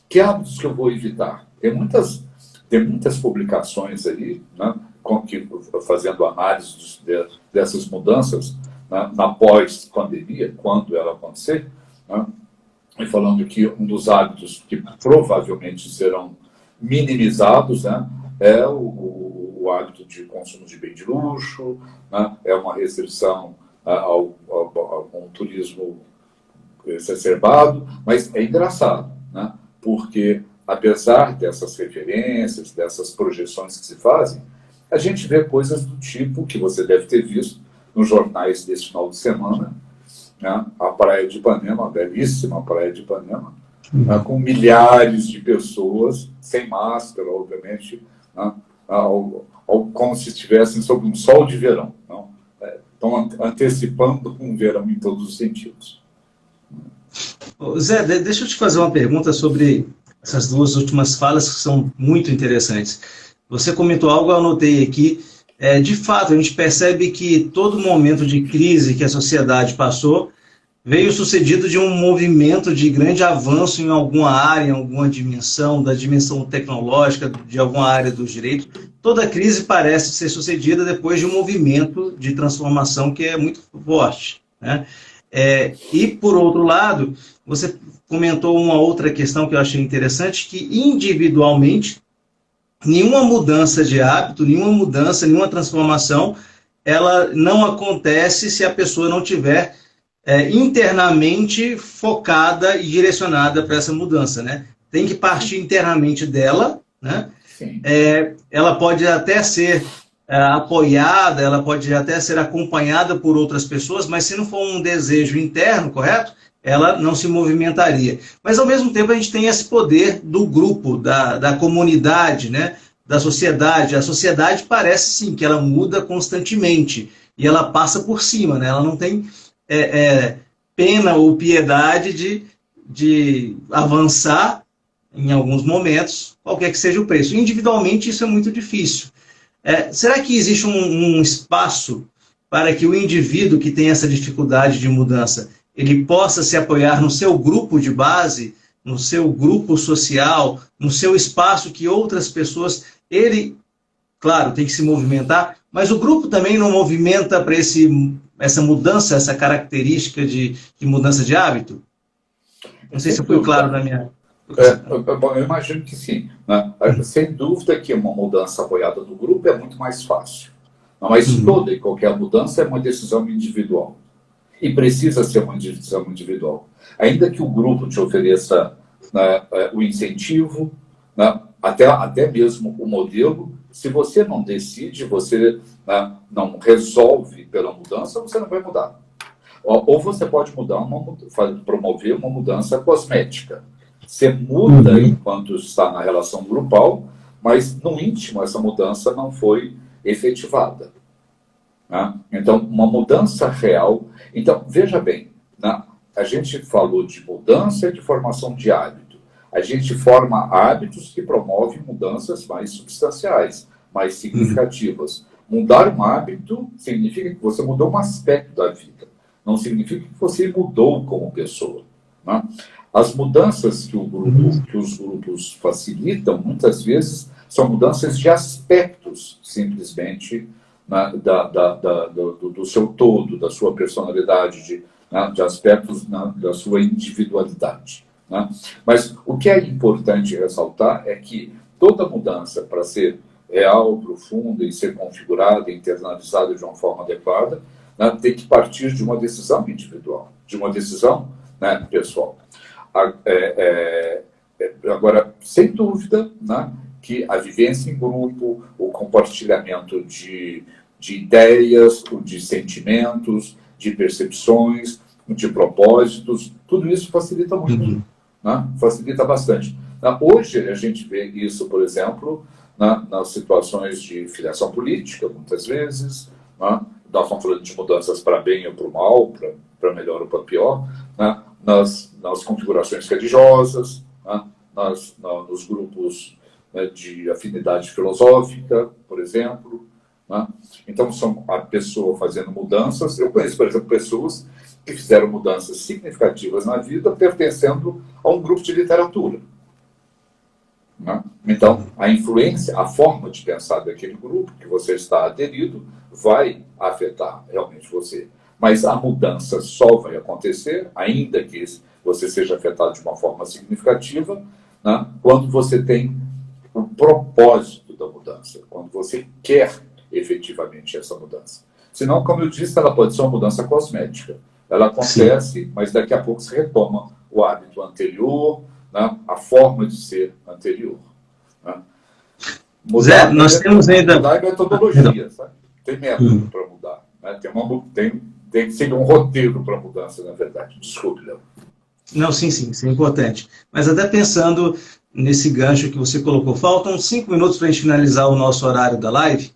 Que hábitos que eu vou evitar? Tem muitas publicações aí, né, fazendo análise dessas mudanças, né, na pós-pandemia, quando ela acontecer, né, e falando que um dos hábitos que provavelmente serão minimizados, né, é o hábito de consumo de bem de luxo, né, é uma restrição a um turismo exacerbado, mas é engraçado, né? Porque, apesar dessas referências, dessas projeções que se fazem, a gente vê coisas do tipo que você deve ter visto nos jornais desse final de semana, né? A Praia de Ipanema, a belíssima Praia de Ipanema, né? Com milhares de pessoas, sem máscara, obviamente, né? Como se estivessem sob um sol de verão. Não? Estão antecipando um verão em todos os sentidos. Zé, deixa eu te fazer uma pergunta sobre essas duas últimas falas que são muito interessantes. Você comentou algo, eu anotei aqui. De fato, a gente percebe que todo momento de crise que a sociedade passou veio sucedido de um movimento de grande avanço em alguma área, em alguma dimensão, da dimensão tecnológica, de alguma área dos direitos. Toda crise parece ser sucedida depois de um movimento de transformação que é muito forte, né? E, por outro lado, você comentou uma outra questão que eu achei interessante, que individualmente, nenhuma mudança de hábito, nenhuma transformação, ela não acontece se a pessoa não tiver internamente focada e direcionada para essa mudança, né? Tem que partir internamente dela, né? Ela pode até ser apoiada, ela pode até ser acompanhada por outras pessoas, mas se não for um desejo interno, correto? Ela não se movimentaria. Mas, ao mesmo tempo, a gente tem esse poder do grupo, da comunidade, né? Da sociedade. A sociedade parece, sim, que ela muda constantemente e ela passa por cima, né? Ela não tem pena ou piedade de avançar em alguns momentos, qualquer que seja o preço. Individualmente, isso é muito difícil. Será que existe um espaço para que o indivíduo que tem essa dificuldade de mudança, ele possa se apoiar no seu grupo de base, no seu grupo social, no seu espaço que outras pessoas... Ele, claro, tem que se movimentar, mas o grupo também não movimenta para essa mudança, essa característica de mudança de hábito? Não sei se foi claro na minha... Eu imagino que sim. Né? Sem dúvida que uma mudança apoiada no grupo é muito mais fácil. Mas toda e qualquer mudança é uma decisão individual. E precisa ser uma decisão individual. Ainda que o grupo te ofereça, né, o incentivo, né, até mesmo o modelo, se você não decide, você, né, não resolve pela mudança, você não vai mudar. Ou você pode promover uma mudança cosmética. Você muda enquanto está na relação grupal, mas no íntimo essa mudança não foi efetivada. Né? Então, uma mudança real. Então, veja bem, né? A gente falou de mudança e de formação de hábito. A gente forma hábitos que promovem mudanças mais substanciais, mais significativas. Mudar um hábito significa que você mudou um aspecto da vida. Não significa que você mudou como pessoa. Né? As mudanças que os grupos facilitam, muitas vezes, são mudanças de aspectos, simplesmente, né, do seu todo, da sua personalidade, de aspectos, né, da sua individualidade. Né? Mas o que é importante ressaltar é que toda mudança, para ser real, profunda e ser configurada e internalizada de uma forma adequada, né, tem que partir de uma decisão individual, de uma decisão, né, pessoal. Agora, sem dúvida, né, que a vivência em grupo, o compartilhamento de ideias, de sentimentos, de percepções, de propósitos, tudo isso facilita muito, né? Facilita bastante. Hoje a gente vê isso, por exemplo, nas situações de filiação política, muitas vezes, né? Nós estamos falando de mudanças para bem ou para o mal, para melhor ou para pior, né? Nas configurações religiosas, né? Nos grupos, né, de afinidade filosófica, por exemplo. Né? Então, são a pessoa fazendo mudanças. Eu conheço, por exemplo, pessoas que fizeram mudanças significativas na vida pertencendo a um grupo de literatura. Né? Então, a influência, a forma de pensar daquele grupo que você está aderido vai afetar realmente você. Mas a mudança só vai acontecer, ainda que você seja afetado de uma forma significativa, né, quando você tem o propósito da mudança, quando você quer efetivamente essa mudança. Senão, como eu disse, ela pode ser uma mudança cosmética. Ela acontece, sim, mas daqui a pouco se retoma o hábito anterior, né, a forma de ser anterior. Né. Zé, nós temos ainda... Mudar é metodologia, sabe? Tem método para mudar. Né? Tem que seguir um roteiro para a mudança, na verdade. Desculpe, Léo. Não, sim, isso é importante. Mas até pensando nesse gancho que você colocou, faltam 5 minutos para a gente finalizar o nosso horário da live.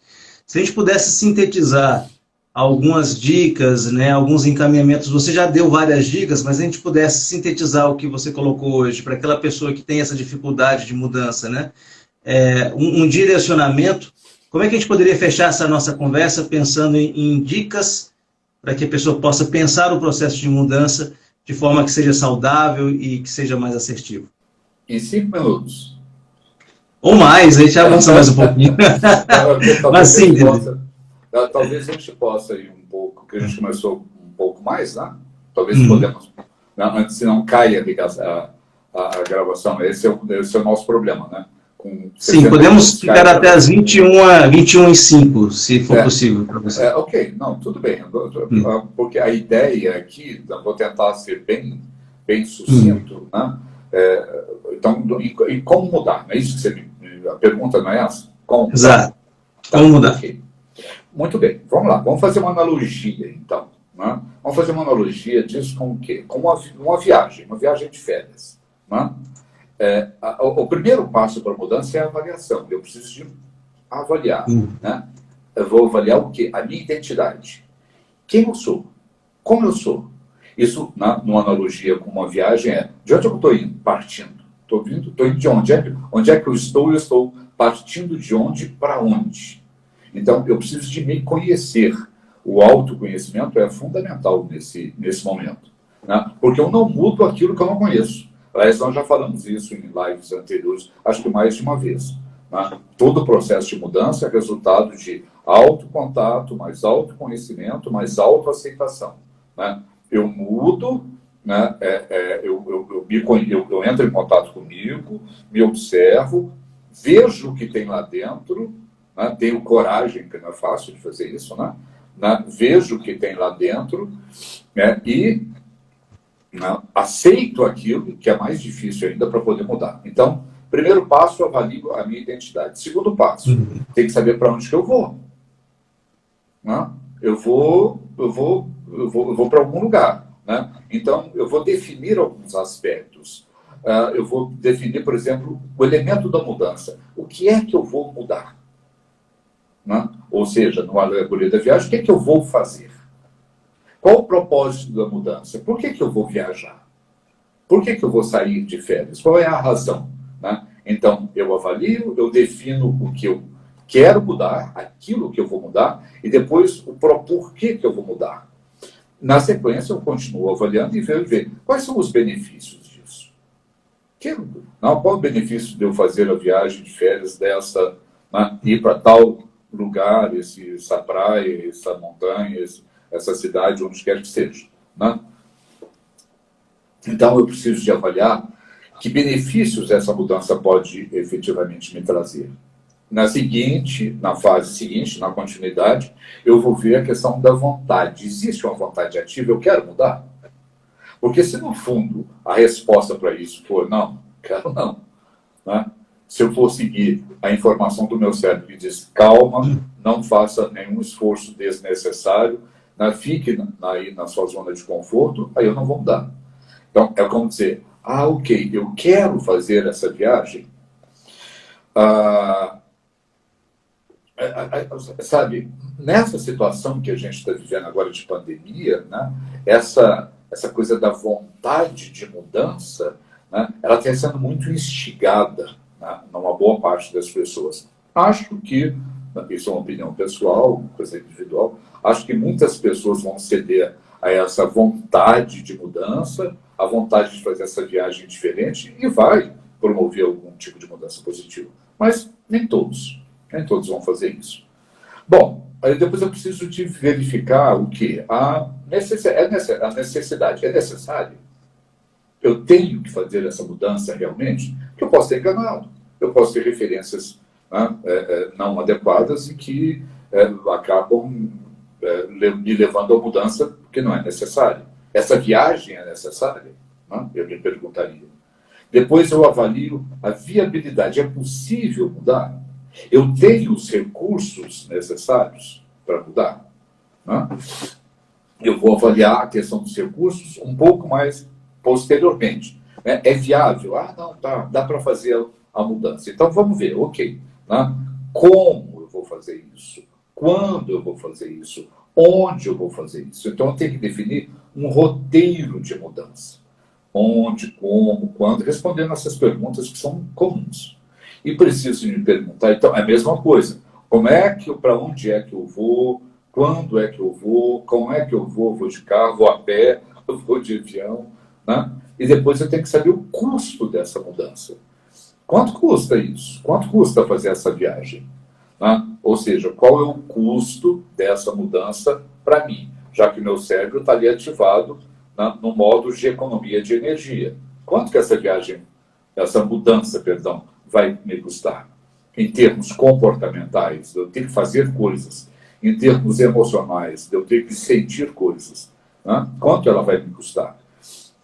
Se a gente pudesse sintetizar algumas dicas, né, alguns encaminhamentos, você já deu várias dicas, mas a gente pudesse sintetizar o que você colocou hoje para aquela pessoa que tem essa dificuldade de mudança, né? Um direcionamento, como é que a gente poderia fechar essa nossa conversa pensando em dicas para que a pessoa possa pensar o processo de mudança de forma que seja saudável e que seja mais assertivo? Em 5 minutos. Ou mais, a gente avança mais um pouquinho. Mas sim, talvez a gente possa ir um pouco, porque a gente começou um pouco mais, né? Talvez podemos, né? Antes se não caia a gravação. Esse é o nosso problema, né? Sim, podemos ficar até as 21h05, se for possível para você. Ok, não, tudo bem. Porque a ideia aqui, vou tentar ser bem sucinto, né? Então, e como mudar? Não é isso que você a pergunta não é essa? Como mudar? Exato. Como mudar? Okay. Muito bem, vamos lá. Vamos fazer uma analogia, então. Né? Vamos fazer uma analogia disso com o quê? Com uma viagem de férias. Né? O primeiro passo para a mudança é a avaliação. Eu preciso de avaliar. Né? Eu vou avaliar o quê? A minha identidade. Quem eu sou? Como eu sou? Isso, numa analogia com uma viagem, de onde eu estou indo? Partindo. Estou indo de onde? Onde é que eu estou? Eu estou partindo de onde para onde? Então, eu preciso de me conhecer. O autoconhecimento é fundamental nesse momento. Né? Porque eu não mudo aquilo que eu não conheço. Aliás, nós já falamos isso em lives anteriores, acho que mais de uma vez. Né? Todo o processo de mudança é resultado de autocontato, mais autoconhecimento, mais autoaceitação. Né? Eu mudo, né? Eu entro em contato comigo, me observo, vejo o que tem lá dentro, né? Tenho coragem, que não é fácil de fazer isso, né? Vejo o que tem lá dentro, né? E aceito aquilo, que é mais difícil ainda para poder mudar. Então, primeiro passo, eu avalio a minha identidade. Segundo passo, tem que saber para onde que eu vou. Né? Eu vou eu vou para algum lugar, né? Então, eu vou definir alguns aspectos. Eu vou definir, por exemplo, o elemento da mudança. O que é que eu vou mudar? Né? Ou seja, no alegoria da viagem, o que é que eu vou fazer? Qual o propósito da mudança? Por que eu vou viajar? Por que eu vou sair de férias? Qual é a razão? Né? Então, eu avalio, eu defino o que eu quero mudar, aquilo que eu vou mudar, e depois o porquê que eu vou mudar. Na sequência, eu continuo avaliando e ver quais são os benefícios disso. Qual o benefício de eu fazer a viagem de férias dessa, né? Ir para tal lugar, essa praia, essa montanha, essa cidade, onde quer que seja. Né? Então, eu preciso de avaliar que benefícios essa mudança pode efetivamente me trazer. Na fase seguinte, na continuidade, eu vou ver a questão da vontade. Existe uma vontade ativa? Eu quero mudar? Porque se, no fundo, a resposta para isso for não, quero não. Né? Se eu for seguir a informação do meu cérebro que diz calma, não faça nenhum esforço desnecessário, né? Fique aí na sua zona de conforto, aí eu não vou mudar. Então, é como dizer, ok, eu quero fazer essa viagem. Sabe, nessa situação que a gente está vivendo agora de pandemia, né, essa coisa da vontade de mudança, né, ela está sendo muito instigada, né, numa boa parte das pessoas. Acho que, isso é uma opinião pessoal, coisa individual, acho que muitas pessoas vão ceder a essa vontade de mudança, a vontade de fazer essa viagem diferente, e vai promover algum tipo de mudança positiva. Mas nem todos vão fazer isso. Bom, aí depois eu preciso de verificar o quê? A necessidade é necessária? Eu tenho que fazer essa mudança realmente? Porque eu posso ter enganado, eu posso ter referências, né, não adequadas e que acabam me levando à mudança porque não é necessária. Essa viagem é necessária? Né? Eu me perguntaria. Depois eu avalio a viabilidade. É possível mudar? Eu tenho os recursos necessários para mudar? Né? Eu vou avaliar a questão dos recursos um pouco mais posteriormente. Né? É viável? Não, tá, dá para fazer a mudança. Então vamos ver, ok. Né? Como eu vou fazer isso? Quando eu vou fazer isso? Onde eu vou fazer isso? Então eu tenho que definir um roteiro de mudança. Onde, como, quando, respondendo essas perguntas que são comuns. E preciso me perguntar, então, é a mesma coisa. Para onde é que eu vou? Quando é que eu vou? Como é que eu vou? Vou de carro, vou a pé, eu vou de avião, né? E depois eu tenho que saber o custo dessa mudança. Quanto custa isso? Quanto custa fazer essa viagem? Né? Ou seja, qual é o custo dessa mudança para mim? Já que o meu cérebro está ali ativado, né, no modo de economia de energia. Quanto que essa mudança, vai me custar? Em termos comportamentais, de eu ter que fazer coisas. Em termos emocionais, de eu ter que sentir coisas. Né? Quanto ela vai me custar?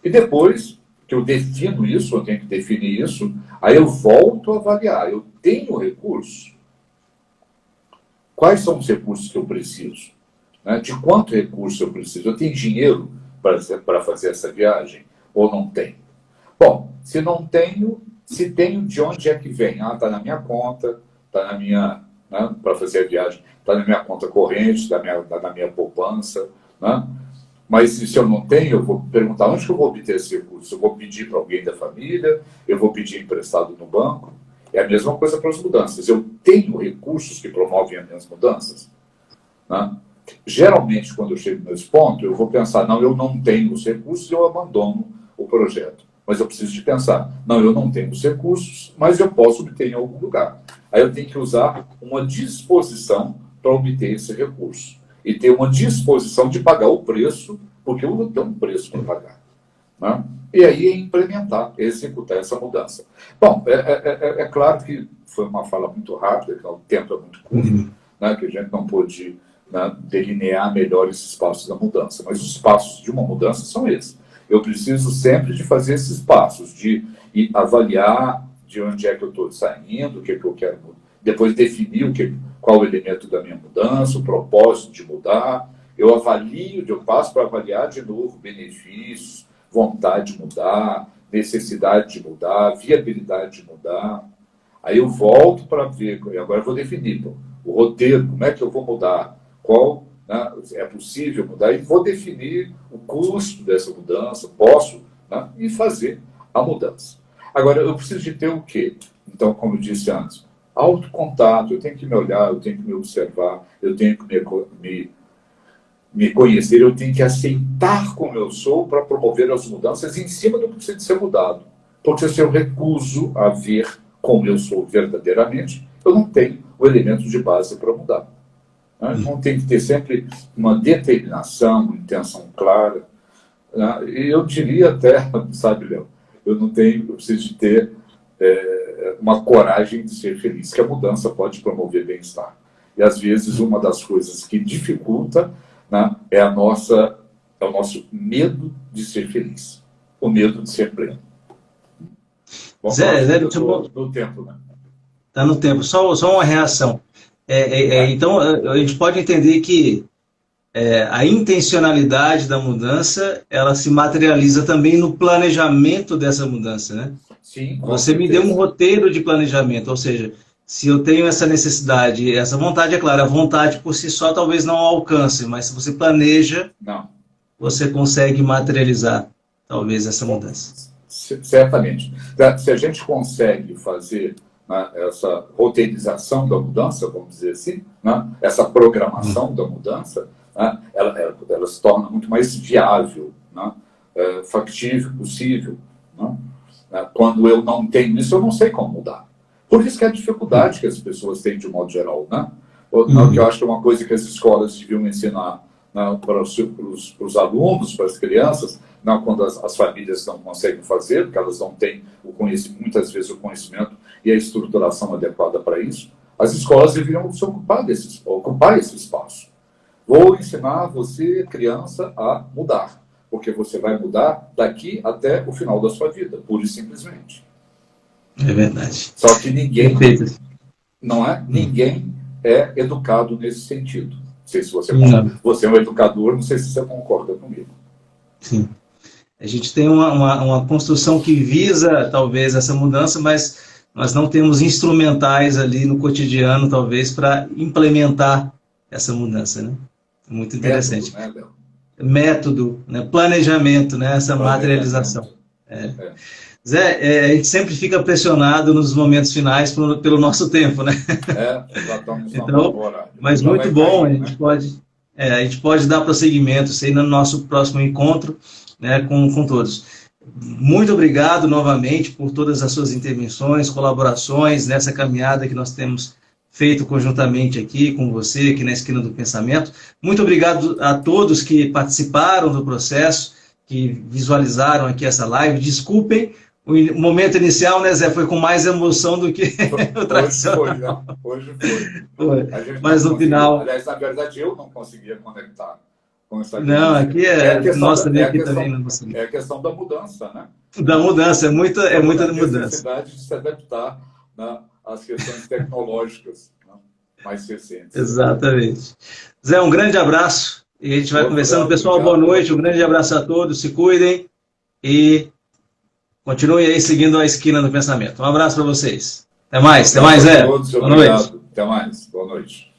E depois que eu defino isso, eu tenho que definir isso, aí eu volto a avaliar. Eu tenho recursos? Quais são os recursos que eu preciso? Né? De quanto recurso eu preciso? Eu tenho dinheiro para fazer essa viagem? Ou não tenho? Bom, se não tenho, se tenho, de onde é que vem? Está na minha conta, está na minha, né, para fazer a viagem, está na minha conta corrente, está na minha poupança, né? Mas se eu não tenho, eu vou perguntar onde que eu vou obter esse recurso? Eu vou pedir para alguém da família? Eu vou pedir emprestado no banco? É a mesma coisa para as mudanças. Eu tenho recursos que promovem as minhas mudanças? Né? Geralmente, quando eu chego nesse ponto, eu vou pensar, não, eu não tenho os recursos e eu abandono o projeto. Mas eu preciso de pensar, não, eu não tenho os recursos, mas eu posso obter em algum lugar. Aí eu tenho que usar uma disposição para obter esse recurso. E ter uma disposição de pagar o preço, porque eu vou ter um preço para pagar. Né? E aí implementar, executar essa mudança. Bom, é claro que foi uma fala muito rápida, que o tempo é muito curto, né, que a gente não pôde, né, delinear melhor esses passos da mudança. Mas os passos de uma mudança são esses. Eu preciso sempre de fazer esses passos, de avaliar de onde é que eu estou saindo, o que é que eu quero mudar. Depois definir qual o elemento da minha mudança, o propósito de mudar. eu avalio, eu passo para avaliar de novo benefícios, vontade de mudar, necessidade de mudar, viabilidade de mudar. Aí eu volto para ver, e agora eu vou definir o roteiro, como é que eu vou mudar, qual, né, é possível mudar, e vou definir o custo dessa mudança, posso, né, e fazer a mudança. Agora, eu preciso de ter o quê? Então, como eu disse antes, autocontato, eu tenho que me olhar, eu tenho que me observar, eu tenho que me conhecer, eu tenho que aceitar como eu sou para promover as mudanças em cima do que precisa de ser mudado. Porque se eu recuso a ver como eu sou verdadeiramente, eu não tenho o elemento de base para mudar. Né? Então tem que ter sempre uma determinação, uma intenção clara. Né? E eu diria até, sabe, Léo, eu preciso de ter uma coragem de ser feliz, que a mudança pode promover bem-estar. E às vezes uma das coisas que dificulta, né, é o nosso medo de ser feliz, o medo de ser pleno. Bom, Zé, no tempo, né? Está no tempo. Só uma reação. Então, a gente pode entender que a intencionalidade da mudança, ela se materializa também no planejamento dessa mudança, né? Sim, você me deu um roteiro de planejamento, ou seja, se eu tenho essa necessidade, essa vontade, é claro, a vontade por si só talvez não alcance, mas se você planeja, você consegue materializar talvez essa mudança. Certamente. Se a gente consegue fazer, né, essa roteirização da mudança, vamos dizer assim, né, essa programação da mudança, né, ela se torna muito mais viável, né, factível, possível. Né? Quando eu não tenho isso, eu não sei como mudar. Por isso que é a dificuldade que as pessoas têm de um modo geral. Né? Que eu acho que é uma coisa que as escolas deviam ensinar, né, para os alunos, para as crianças, não quando as famílias não conseguem fazer, porque elas não têm muitas vezes o conhecimento e a estruturação adequada para isso. As escolas deveriam se ocupar esse espaço. Vou ensinar você, criança, a mudar, porque você vai mudar daqui até o final da sua vida, pura e simplesmente. É verdade. Só que ninguém é educado nesse sentido. Não sei se você é um educador, não sei se você concorda comigo. Sim. A gente tem uma construção que visa, talvez, essa mudança, mas nós não temos instrumentais ali no cotidiano, talvez, para implementar essa mudança, né? Muito interessante. Método, né? Planejamento, né? Essa materialização. Zé, a gente sempre fica pressionado nos momentos finais pelo nosso tempo, né? Já estamos então, mas muito bom, a gente pode dar prosseguimento isso aí no nosso próximo encontro, né, com todos. Muito obrigado novamente por todas as suas intervenções, colaborações nessa caminhada que nós temos feito conjuntamente aqui com você, aqui na Esquina do Pensamento. Muito obrigado a todos que participaram do processo, que visualizaram aqui essa live. Desculpem, o momento inicial, né, Zé, foi com mais emoção do que o tradicional. Hoje foi. Mas no final... Aliás, na verdade, eu não conseguia conectar com essa questão. Não, aqui nós também aqui também não conseguimos. É a questão da mudança, né? Da mudança, é muita mudança. A necessidade de se adaptar, né, às questões tecnológicas, né, mais recentes. Exatamente. Zé, um grande abraço e a gente vai conversando. Pessoal, boa noite, um grande abraço a todos, se cuidem e continuem aí seguindo a Esquina do Pensamento. Um abraço para vocês. Até mais, Zé. Boa noite. Até mais, boa noite.